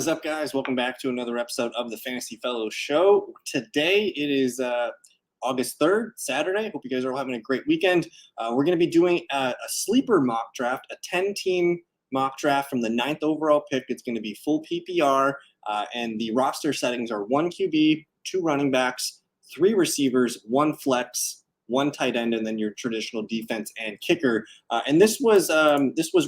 What is up, guys? Welcome back to another episode of the Fantasy Fellows Show. Today it is August 3rd, Saturday. Hope you guys are all having a great weekend. We're going to be doing a sleeper mock draft, a 10-team mock draft from the 9th overall pick. It's going to be full PPR, and the roster settings are 1 QB, 2 running backs, 3 receivers, 1 flex, 1 tight end, and then your traditional defense and kicker. And this was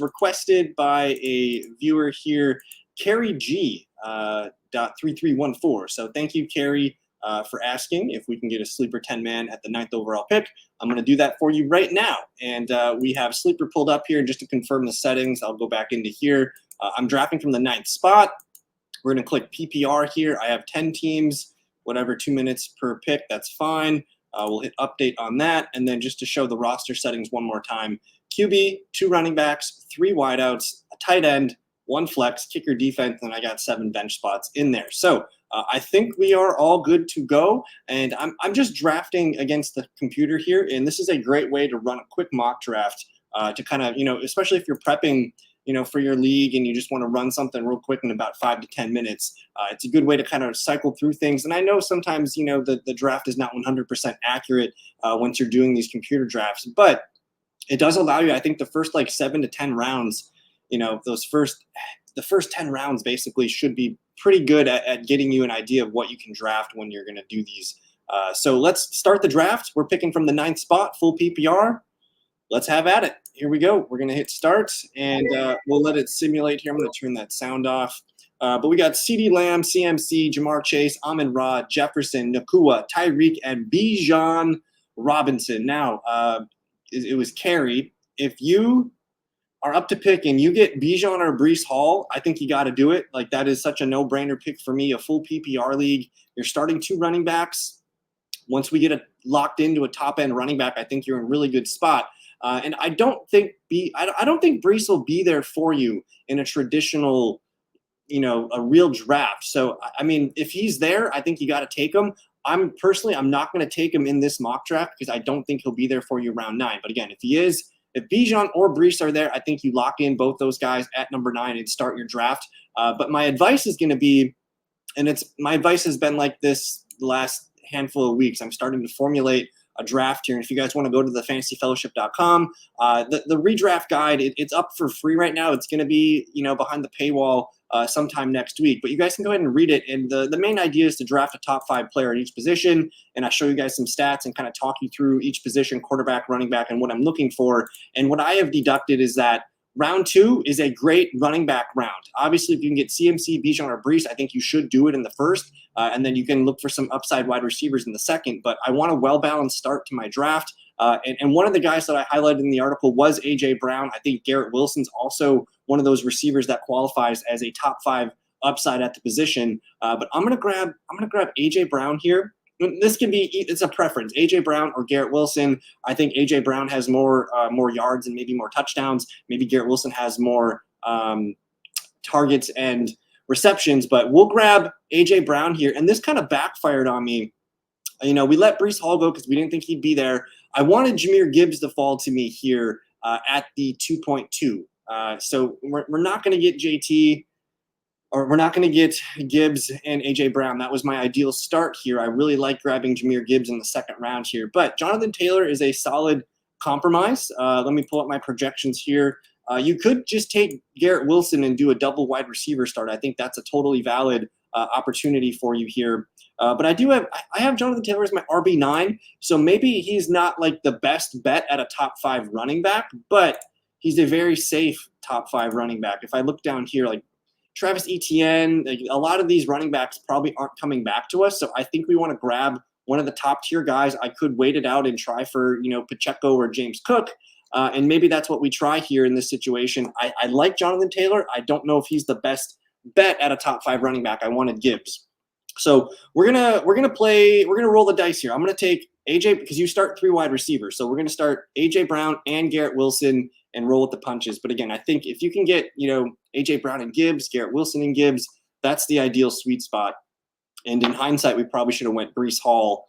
requested by a viewer here, Carrie G. .3314. So thank you, Carrie, for asking if we can get a sleeper 10-man at the 9th overall pick. I'm going to do that for you right now. And we have sleeper pulled up here just to confirm the settings. I'll go back into here. I'm drafting from the 9th spot. We're going to click PPR here. I have 10 teams, whatever, 2 minutes per pick. That's fine. We'll hit update on that. And then just to show the roster settings one more time, QB, 2 running backs, 3 wideouts, a tight end, 1 flex, kicker, defense, and I got 7 bench spots in there. So I think we are all good to go. And I'm just drafting against the computer here. And this is a great way to run a quick mock draft to kind of, especially if you're prepping, for your league and you just want to run something real quick in about 5 to 10 minutes. It's a good way to kind of cycle through things. And I know sometimes, the draft is not 100% accurate once you're doing these computer drafts, but it does allow you, I think, the first 7 to 10 rounds, the first 10 rounds basically should be pretty good at getting you an idea of what you can draft when you're going to do these. So let's start the draft. We're picking from the 9th spot, full PPR. Let's have at it. Here we go. We're going to hit start, and we'll let it simulate here. I'm going to turn that sound off. But we got CeeDee Lamb, CMC, Jamar Chase, Amon-Ra, Jefferson, Nakua, Tyreek, and Bijan Robinson. Now, it was carried. If you are up to pick and you get Bijan or Breece Hall, I think you got to do it. That is such a no-brainer pick for me, a full PPR league. You're starting 2 running backs. Once we get locked into a top-end running back, I think you're in a really good spot. And I don't think Breece will be there for you in a traditional, a real draft. So, I mean, if he's there, I think you got to take him. I'm not going to take him in this mock draft because I don't think he'll be there for you round 9. But again, if he is, if Bijan or Breece are there, I think you lock in both those guys at number 9 and start your draft. But my advice is going to be, and my advice has been like this the last handful of weeks. I'm starting to formulate a draft here. And if you guys want to go to the fantasyfellowship.com, the redraft guide, it's up for free right now. It's going to be, behind the paywall sometime next week. But you guys can go ahead and read it. And the main idea is to draft a top 5 player at each position. And I show you guys some stats and kind of talk you through each position, quarterback, running back, and what I'm looking for. And what I have deducted is that round 2 is a great running back round. Obviously, if you can get CMC, Bijan, or Breece, I think you should do it in the first. And then you can look for some upside wide receivers in the second. But I want a well-balanced start to my draft. And one of the guys that I highlighted in the article was A.J. Brown. I think Garrett Wilson's also one of those receivers that qualifies as a top 5 upside at the position. But I'm gonna grab A.J. Brown here. This can be, it's a preference, A.J. Brown or Garrett Wilson. I think A.J. Brown has more yards and maybe more touchdowns. Maybe Garrett Wilson has more targets and receptions, but we'll grab A.J. Brown here. And this kind of backfired on me. We let Breece Hall go because we didn't think he'd be there. I wanted Jahmyr Gibbs to fall to me here at the 2.2. So we're not going to get JT, or we're not going to get Gibbs and A.J. Brown. That was my ideal start here. I really like grabbing Jahmyr Gibbs in the second round here. But Jonathan Taylor is a solid compromise. Let me pull up my projections here. You could just take Garrett Wilson and do a double wide receiver start. I think that's a totally valid opportunity for you here. But I have Jonathan Taylor as my RB9. So maybe he's not the best bet at a top 5 running back, but he's a very safe top 5 running back. If I look down here, Travis Etienne, a lot of these running backs probably aren't coming back to us. So I think we want to grab one of the top tier guys. I could wait it out and try for, Pacheco or James Cook. And maybe that's what we try here in this situation. I like Jonathan Taylor. I don't know if he's the best bet at a top 5 running back. I wanted Gibbs. So we're gonna roll the dice here. I'm gonna take AJ because you start 3 wide receivers. So we're gonna start AJ Brown and Garrett Wilson and roll with the punches. But again, I think if you can get, AJ Brown and Gibbs, Garrett Wilson and Gibbs, that's the ideal sweet spot. And in hindsight, we probably should have went Breece Hall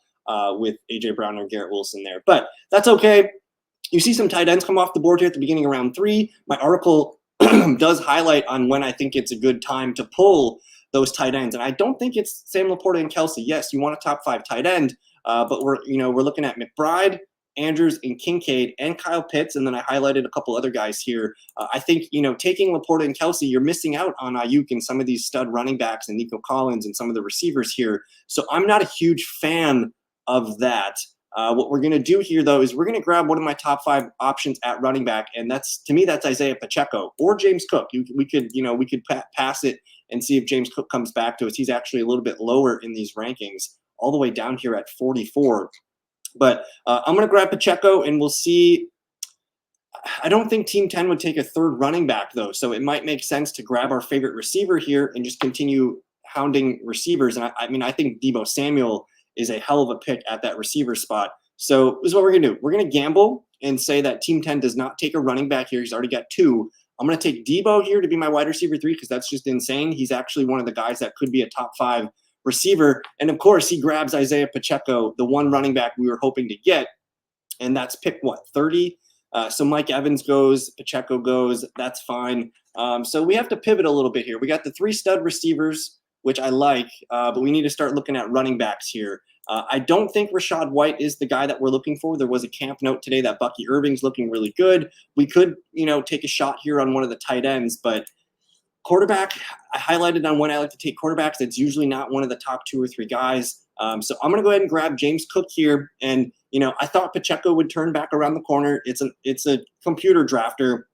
with AJ Brown or Garrett Wilson there. But that's okay. You see some tight ends come off the board here at the beginning of round 3. My article does highlight on when I think it's a good time to pull those tight ends. And I don't think it's Sam Laporta and Kelsey. Yes, you want a top 5 tight end, but we're looking at McBride, Andrews, and Kincaid, and Kyle Pitts, and then I highlighted a couple other guys here. I think, taking Laporta and Kelsey, you're missing out on Ayuk and some of these stud running backs and Nico Collins and some of the receivers here. So I'm not a huge fan of that. What we're going to do here, though, is we're going to grab one of my top 5 options at running back, and that's Isaiah Pacheco or James Cook. We could pass it and see if James Cook comes back to us. He's actually a little bit lower in these rankings, all the way down here at 44. But I'm going to grab Pacheco, and we'll see. I don't think Team 10 would take a third running back, though, so it might make sense to grab our favorite receiver here and just continue hounding receivers. And I think Deebo Samuel is a hell of a pick at that receiver spot. So this is what we're going to do. We're going to gamble and say that Team 10 does not take a running back here. He's already got 2. I'm going to take Deebo here to be my wide receiver 3 because that's just insane. He's actually one of the guys that could be a top 5 receiver. And of course, he grabs Isaiah Pacheco, the one running back we were hoping to get. And that's pick 30? So Mike Evans goes, Pacheco goes. That's fine. So we have to pivot a little bit here. We got the 3 stud receivers, which I like, but we need to start looking at running backs here. I don't think Rachaad White is the guy that we're looking for. There was a camp note today that Bucky Irving's looking really good. We could, take a shot here on one of the tight ends, but quarterback, I highlighted on when I like to take quarterbacks. That's usually not one of the top 2 or 3 guys. So I'm going to go ahead and grab James Cook here. And, I thought Pacheco would turn back around the corner. It's a computer drafter.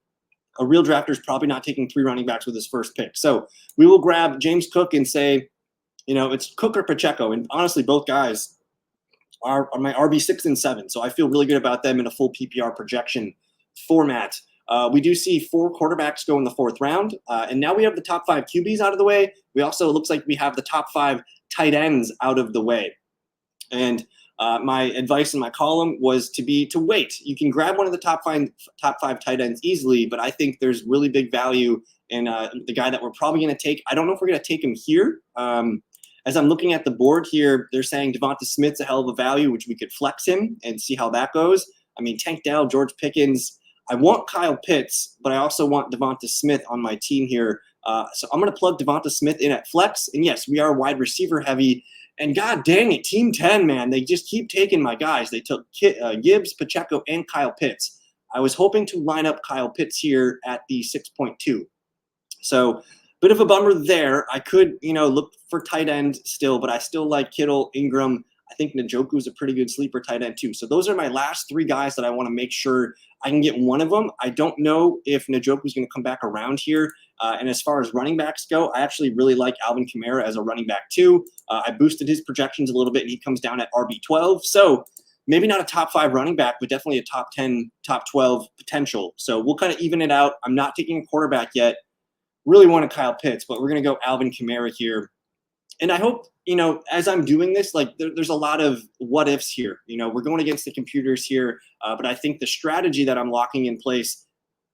A real drafter is probably not taking 3 running backs with his first pick. So we will grab James Cook and say, it's Cook or Pacheco. And honestly, both guys are my RB 6 and 7. So I feel really good about them in a full PPR projection format. We do see 4 quarterbacks go in the 4th round. And now we have the top 5 QBs out of the way. We also, it looks like we have the top 5 tight ends out of the way. And my advice in my column was to wait. You can grab one of the top 5 tight ends easily, but I think there's really big value in the guy that we're probably going to take. I don't know if we're going to take him here. As I'm looking at the board here, they're saying Devonta Smith's a hell of a value, which we could flex him and see how that goes. I mean, Tank Dell, George Pickens. I want Kyle Pitts, but I also want Devonta Smith on my team here. So I'm going to plug Devonta Smith in at flex. And yes, we are wide receiver heavy. And god dang it, Team 10, man, they just keep taking my guys. They took Gibbs, Pacheco, and Kyle Pitts. I was hoping to line up Kyle Pitts here at the 6.2. So bit of a bummer there. I could, look for tight end still, but I still like Kittle, Ingram. I think Njoku is a pretty good sleeper tight end too. So those are my last 3 guys that I want to make sure I can get one of them. I don't know if Njoku is going to come back around here. And as far as running backs go, I actually really like Alvin Kamara as a running back too. I boosted his projections a little bit, and he comes down at RB12. So maybe not a top 5 running back, but definitely a top 10, top 12 potential. So we'll kind of even it out. I'm not taking a quarterback yet. Really wanted Kyle Pitts, but we're going to go Alvin Kamara here. And I hope, as I'm doing this, like there's a lot of what ifs here. We're going against the computers here, but I think the strategy that I'm locking in place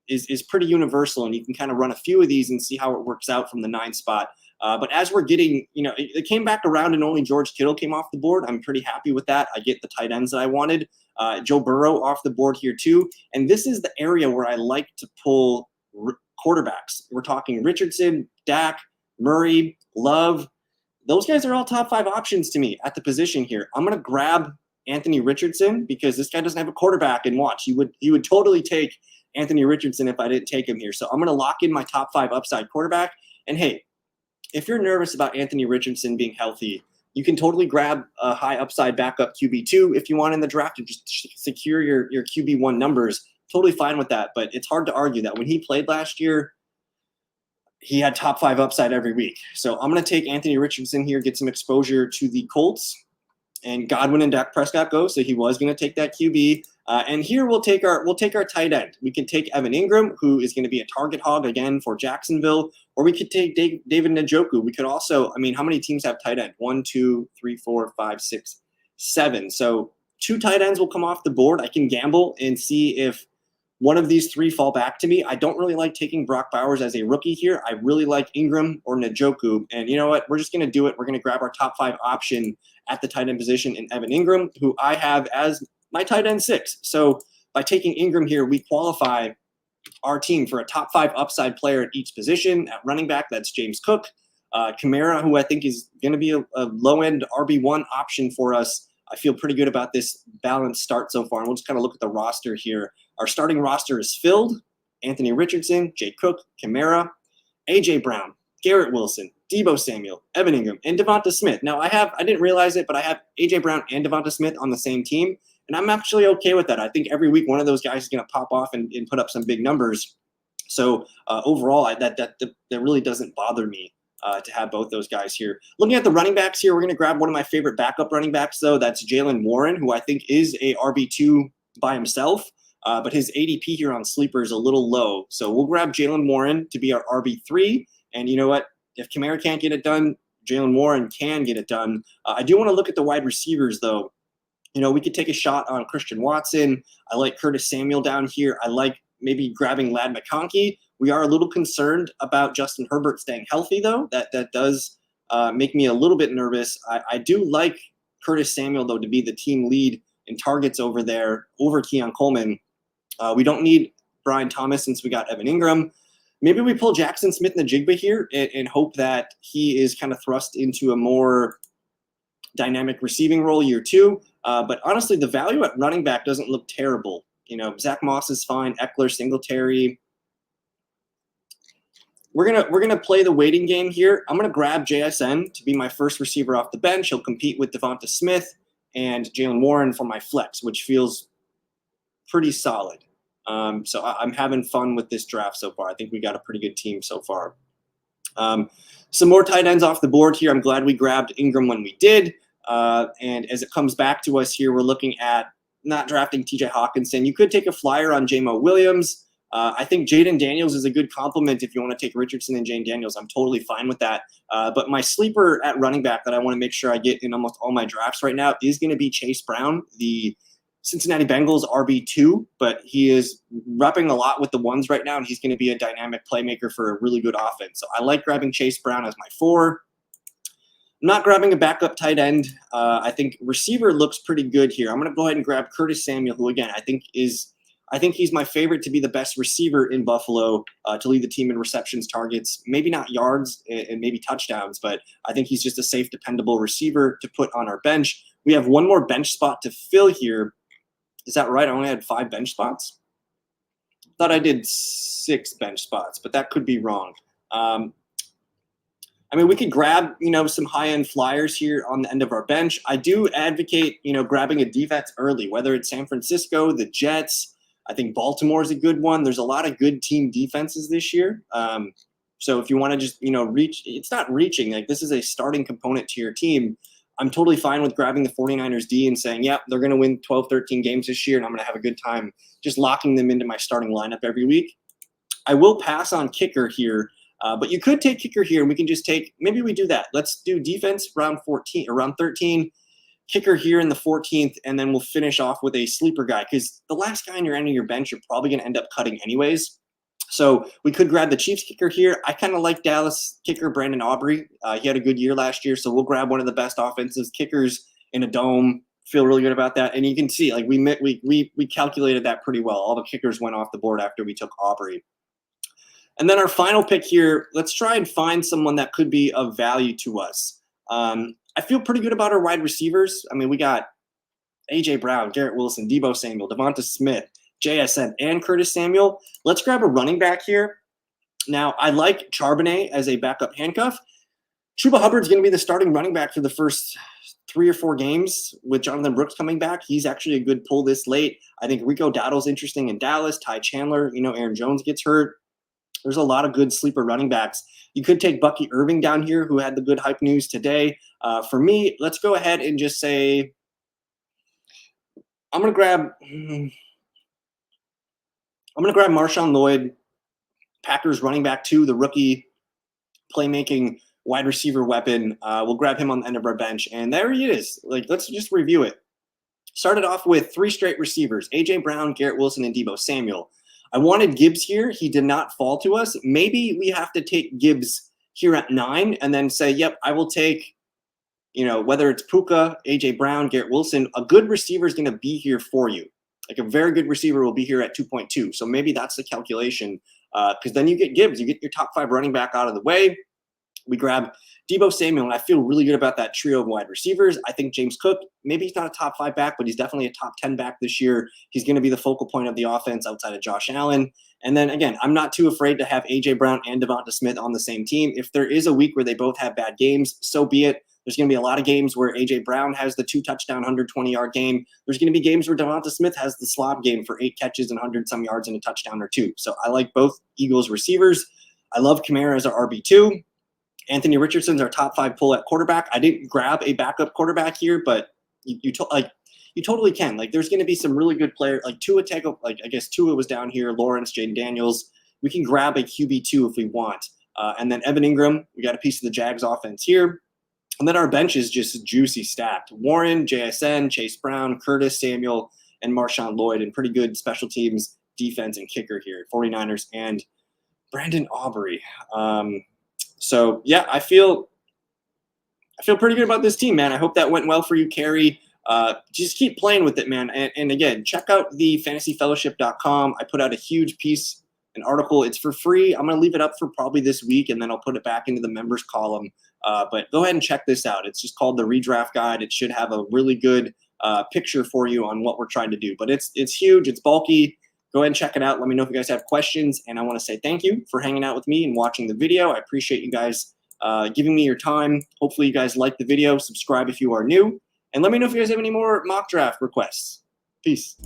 is pretty universal, and you can kind of run a few of these and see how it works out from the 9 spot. But as we're getting, it came back around and only George Kittle came off the board. I'm pretty happy with that. I get the tight ends that I wanted. Joe Burrow off the board here too. And this is the area where I like to pull quarterbacks. We're talking Richardson, Dak, Murray, Love. Those guys are all top 5 options to me at the position here. I'm going to grab Anthony Richardson because this guy doesn't have a quarterback, and watch, he would totally take Anthony Richardson if I didn't take him here. So I'm going to lock in my top 5 upside quarterback. And hey, if you're nervous about Anthony Richardson being healthy, you can totally grab a high upside backup QB2 if you want in the draft and just secure your QB1 numbers. Totally fine with that. But it's hard to argue that when he played last year, he had top 5 upside every week. So I'm going to take Anthony Richardson here, get some exposure to the Colts. And Godwin and Dak Prescott go, so he was going to take that QB. And here we'll take our tight end. We can take Evan Ingram, who is going to be a target hog again for Jacksonville, or we could take David Njoku. We could also, how many teams have tight end? 1, 2, 3, 4, 5, 6, 7. So 2 tight ends will come off the board. I can gamble and see if one of these 3 fall back to me. I don't really like taking Brock Bowers as a rookie here. I really like Ingram or Njoku. And you know what? We're just going to do it. We're going to grab our top 5 option at the tight end position in Evan Ingram, who I have as my tight end 6. So by taking Ingram here, we qualify our team for a top 5 upside player at each position. At running back, that's James Cook. Kamara, who I think is going to be a low-end RB1 option for us. I feel pretty good about this balanced start so far. And we'll just kind of look at the roster here. Our starting roster is filled. Anthony Richardson, Jay Cook, Kamara, A.J. Brown, Garrett Wilson, Deebo Samuel, Evan Ingram, and Devonta Smith. Now, I didn't realize it, but I have A.J. Brown and Devonta Smith on the same team, and I'm actually okay with that. I think every week one of those guys is going to pop off and put up some big numbers. So overall, that really doesn't bother me to have both those guys here. Looking at the running backs here, we're going to grab one of my favorite backup running backs, though. That's Jaylen Warren, who I think is a RB2 by himself. But his ADP here on Sleeper is a little low. So we'll grab Jaylen Warren to be our RB3. And you know what? If Kamara can't get it done, Jaylen Warren can get it done. I do want to look at the wide receivers, though. You know, we could take a shot on Christian Watson. I like Curtis Samuel down here. I like maybe grabbing Ladd McConkey. We are a little concerned about Justin Herbert staying healthy, though. That does make me a little bit nervous. I do like Curtis Samuel, though, to be the team lead in targets over there, over Keon Coleman. We don't need Brian Thomas since we got Evan Ingram. Maybe we pull Jackson Smith and the Jigba here and hope that he is kind of thrust into a more dynamic receiving role year 2. But honestly, the value at running back doesn't look terrible. You know, Zach Moss is fine. Eckler, Singletary. We're gonna play the waiting game here. I'm gonna grab JSN to be my first receiver off the bench. He'll compete with Devonta Smith and Jaylen Warren for my flex, which feels pretty solid. So I'm having fun with this draft so far. I think we got a pretty good team so far. Some more tight ends off the board here. I'm glad we grabbed Ingram when we did. And as it comes back to us here, we're looking at not drafting TJ Hawkinson. You could take a flyer on J-Mo Williams. I think Jaden Daniels is a good compliment if you want to take Richardson and Jaden Daniels. I'm totally fine with that. But my sleeper at running back that I want to make sure I get in almost all my drafts right now is going to be Chase Brown, the Cincinnati Bengals RB2, but he is repping a lot with the ones right now, and he's going to be a dynamic playmaker for a really good offense. So I like grabbing Chase Brown as my 4. I'm not grabbing a backup tight end. I think receiver looks pretty good here. I'm going to go ahead and grab Curtis Samuel, who again I think he's my favorite to be the best receiver in Buffalo, to lead the team in receptions, targets, maybe not yards and maybe touchdowns, but I think he's just a safe, dependable receiver to put on our bench. We have one more bench spot to fill here. Is that right? I only had 5 bench spots. Thought I did 6 bench spots, but that could be wrong. I mean, we could grab, some high-end flyers here on the end of our bench. I do advocate, grabbing a defense early, whether it's San Francisco, the Jets. I think Baltimore is a good one. There's a lot of good team defenses this year. So if you want to just, reach, it's not reaching. Like, this is a starting component to your team. I'm totally fine with grabbing the 49ers D and saying, yeah, they're going to win 12, 13 games this year, and I'm going to have a good time just locking them into my starting lineup every week. I will pass on kicker here, but you could take kicker here, and we can just take – maybe we do that. Let's do defense round 14 or round 13, kicker here in the 14th, and then we'll finish off with a sleeper guy because the last guy on your end of your bench you're probably going to end up cutting anyways. So we could grab the Chiefs kicker here. I kind of like Dallas kicker Brandon Aubrey. He had a good year last year, so we'll grab one of the best offensive kickers in a dome. Feel really good about that. And you can see, like, we calculated that pretty well. All the kickers went off the board after we took Aubrey. And then our final pick here, let's try and find someone that could be of value to us. I feel pretty good about our wide receivers. I mean, we got A.J. Brown, Garrett Wilson, Deebo Samuel, Devonta Smith, JSN, and Curtis Samuel. Let's grab a running back here. Now, I like Charbonnet as a backup handcuff. Chuba Hubbard's going to be the starting running back for the first 3 or 4 games with Jonathan Brooks coming back. He's actually a good pull this late. I think Rico Dowdle's interesting in Dallas. Ty Chandler, Aaron Jones gets hurt. There's a lot of good sleeper running backs. You could take Bucky Irving down here, who had the good hype news today. For me, let's go ahead and just say I'm going to grab Marshawn Lloyd, Packers running back 2, the rookie playmaking wide receiver weapon. We'll grab him on the end of our bench, and there he is. Like, let's just review it. Started off with 3 straight receivers, A.J. Brown, Garrett Wilson, and Deebo Samuel. I wanted Gibbs here. He did not fall to us. Maybe we have to take Gibbs here at 9 and then say, yep, I will take, whether it's Puka, A.J. Brown, Garrett Wilson, a good receiver is going to be here for you. Like, a very good receiver will be here at 2.2. So maybe that's the calculation because then you get Gibbs. You get your top 5 running back out of the way. We grab Deebo Samuel, and I feel really good about that trio of wide receivers. I think James Cook, maybe he's not a top 5 back, but he's definitely a top 10 back this year. He's going to be the focal point of the offense outside of Josh Allen. And then again, I'm not too afraid to have A.J. Brown and Devonta Smith on the same team. If there is a week where they both have bad games, so be it. There's going to be a lot of games where A.J. Brown has the 2-touchdown, 120-yard game. There's going to be games where Devonta Smith has the slob game for 8 catches and 100-some yards and a touchdown or 2. So I like both Eagles receivers. I love Kamara as our RB2. Anthony Richardson's our top 5 pull at quarterback. I didn't grab a backup quarterback here, but you totally can. Like, there's going to be some really good players. Like Tua I guess Tua was down here. Lawrence, Jaden Daniels. We can grab a QB2 if we want. And then Evan Ingram. We got a piece of the Jags offense here. And then our bench is just juicy stacked. Warren, JSN, Chase Brown, Curtis Samuel, and Marshawn Lloyd, and pretty good special teams, defense, and kicker here. 49ers and Brandon Aubrey. So yeah, I feel pretty good about this team, man. I hope that went well for you, Carrie. Just keep playing with it, man. And again, check out the fantasyfellowship.com. I put out a huge piece, an article. It's for free. I'm going to leave it up for probably this week, and then I'll put it back into the members column. But go ahead and check this out. It's just called the Redraft Guide. It should have a really good picture for you on what we're trying to do. But it's huge. It's bulky. Go ahead and check it out. Let me know if you guys have questions. And I want to say thank you for hanging out with me and watching the video. I appreciate you guys giving me your time. Hopefully you guys like the video. Subscribe if you are new. And let me know if you guys have any more mock draft requests. Peace.